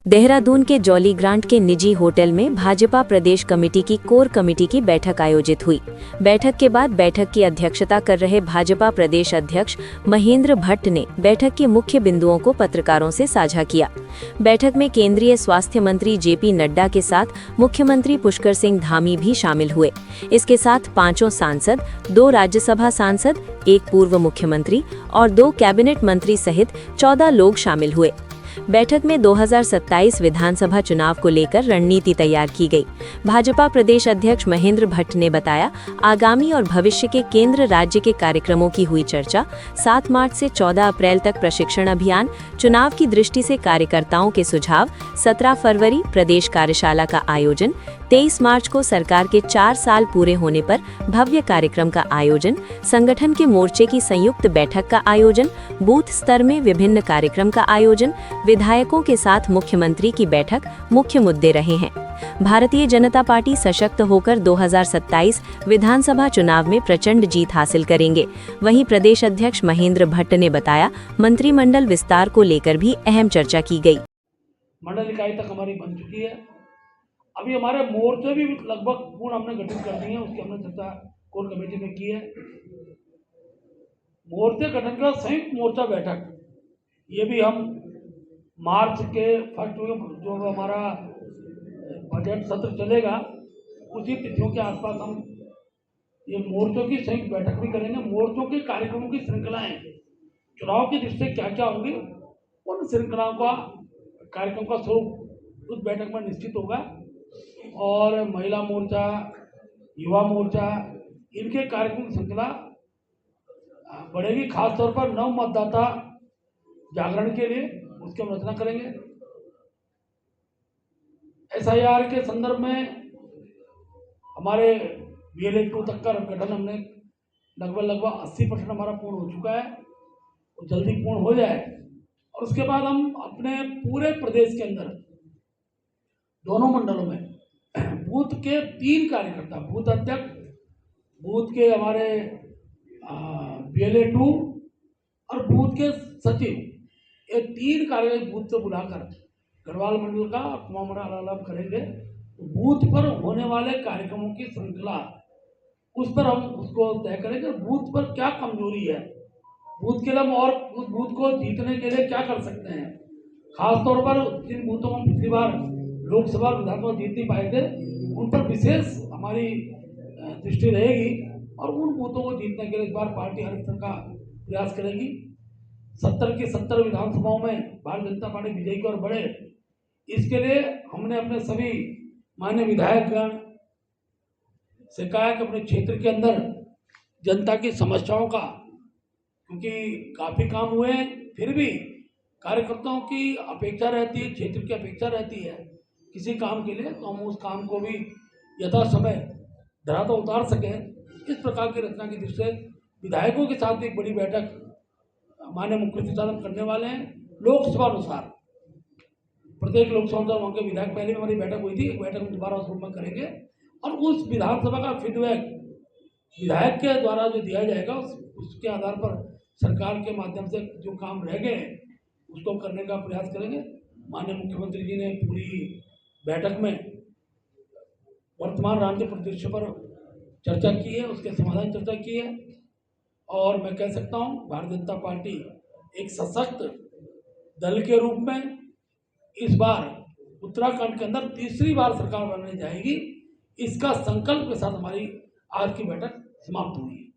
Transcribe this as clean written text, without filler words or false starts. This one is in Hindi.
देहरादून के जॉली ग्रांट के निजी होटल में भाजपा प्रदेश कमेटी की कोर कमेटी की बैठक आयोजित हुई। बैठक के बाद बैठक की अध्यक्षता कर रहे भाजपा प्रदेश अध्यक्ष महेंद्र भट्ट ने बैठक के मुख्य बिंदुओं को पत्रकारों से साझा किया। बैठक में केंद्रीय स्वास्थ्य मंत्री जेपी नड्डा के साथ मुख्यमंत्री पुष्कर सिंह धामी भी शामिल हुए। इसके साथ 5 सांसद, 2 राज्यसभा सांसद, 1 पूर्व मुख्यमंत्री और 2 कैबिनेट मंत्री सहित 14 लोग शामिल हुए। बैठक में 2027 विधानसभा चुनाव को लेकर रणनीति तैयार की गई। भाजपा प्रदेश अध्यक्ष महेंद्र भट्ट ने बताया, आगामी और भविष्य के केंद्र राज्य के कार्यक्रमों की हुई चर्चा। 7 मार्च से 14 अप्रैल तक प्रशिक्षण अभियान, चुनाव की दृष्टि से कार्यकर्ताओं के सुझाव, 17 फरवरी प्रदेश कार्यशाला का आयोजन, 23 मार्च को सरकार के 4 साल पूरे होने पर भव्य कार्यक्रम का आयोजन, संगठन के मोर्चे की संयुक्त बैठक का आयोजन, बूथ स्तर में विभिन्न कार्यक्रम का आयोजन, विधायकों के साथ मुख्यमंत्री की बैठक मुख्य मुद्दे रहे हैं। भारतीय जनता पार्टी सशक्त होकर 2027 विधानसभा चुनाव में प्रचंड जीत हासिल करेंगे। वहीं प्रदेश अध्यक्ष महेंद्र भट्ट ने बताया, मंत्रिमंडल विस्तार को लेकर भी अहम चर्चा की गई। मंडल इकाई तक हमारी बन चुकी है। अभी हमारे मोर्चे भी लगभग पूर्ण हमने गठित कर दिए हैं। उसकी हमने चर्चा कोर कमेटी में की है। मोर्चे गठन का संयुक्त मोर्चा बैठक, ये भी हम मार्च के फर्स्ट वीक जो हमारा बजट सत्र चलेगा उसी तिथियों के आसपास हम ये मोर्चों की संयुक्त बैठक भी करेंगे। मोर्चों के कार्यक्रमों की श्रृंखलाएं चुनाव की दृष्टि से क्या क्या होंगी, उन श्रृंखलाओं का कार्यक्रम का स्वरूप उस बैठक में निश्चित होगा। और महिला मोर्चा, युवा मोर्चा, इनके कार्यक्रम की श्रृंखला बढ़ेगी। खासतौर पर नव मतदाता जागरण के लिए उसकी हम रचना करेंगे। SIR के संदर्भ में हमारे BLA 2 तक का गठन हमने लगभग 80% हमारा पूर्ण हो चुका है, वो जल्दी पूर्ण हो जाए। और उसके बाद हम अपने पूरे प्रदेश के अंदर दोनों मंडलों में बूथ के 3 कार्यकर्ता, बूथ अध्यक्ष, बूथ के हमारे BLA 2 और बूथ के सचिव, ये 3 कार्यकर्ता बूथ से बुलाकर गढ़वाल मंडल का कुमाऊं मंडल अलग करेंगे। बूथ पर होने वाले कार्यक्रमों की श्रृंखला, उस पर हम उसको तय करेंगे। बूथ पर क्या कमजोरी है, बूथ के लिए हम और उस बूथ को जीतने के लिए क्या कर सकते हैं। खासतौर पर जिन बूथों में पिछली बार लोकसभा विधानसभा जीत नहीं पाए थे, उन पर विशेष हमारी दृष्टि रहेगी और उन बूथों को जीतने के लिए इस बार पार्टी हर स्तर का प्रयास करेगी। 70 की 70 विधानसभाओं में भारतीय जनता पार्टी विजयी की ओर बढ़े, इसके लिए हमने अपने सभी माननीय विधायकगण से कहा कि अपने क्षेत्र के अंदर जनता की समस्याओं का, क्योंकि काफ़ी काम हुए हैं, फिर भी कार्यकर्ताओं की अपेक्षा रहती है, क्षेत्र की अपेक्षा रहती है किसी काम के लिए, तो हम उस काम को भी यथा समय धरातल उतार सकें। इस प्रकार की रचना की दृष्टि से विधायकों के साथ एक बड़ी बैठक माननीय मुख्यमंत्री साहब करने वाले हैं। लोकसभा अनुसार प्रत्येक लोकसभा वहाँ के विधायक, पहले हमारी बैठक हुई थी, एक बैठक हम दोबारा उस रूप में करेंगे और उस विधानसभा का फीडबैक विधायक के द्वारा जो दिया जाएगा उसके आधार पर सरकार के माध्यम से जो काम रह गए उसको करने का प्रयास करेंगे। माननीय मुख्यमंत्री जी ने पूरी बैठक में वर्तमान राजनीतिक परिदृश्य पर चर्चा की है, उसके समाधान चर्चा की है। और मैं कह सकता हूँ भारतीय जनता पार्टी एक सशक्त दल के रूप में इस बार उत्तराखंड के अंदर तीसरी बार सरकार बनने जाएगी। इसका संकल्प के साथ हमारी आज की बैठक समाप्त हुई है।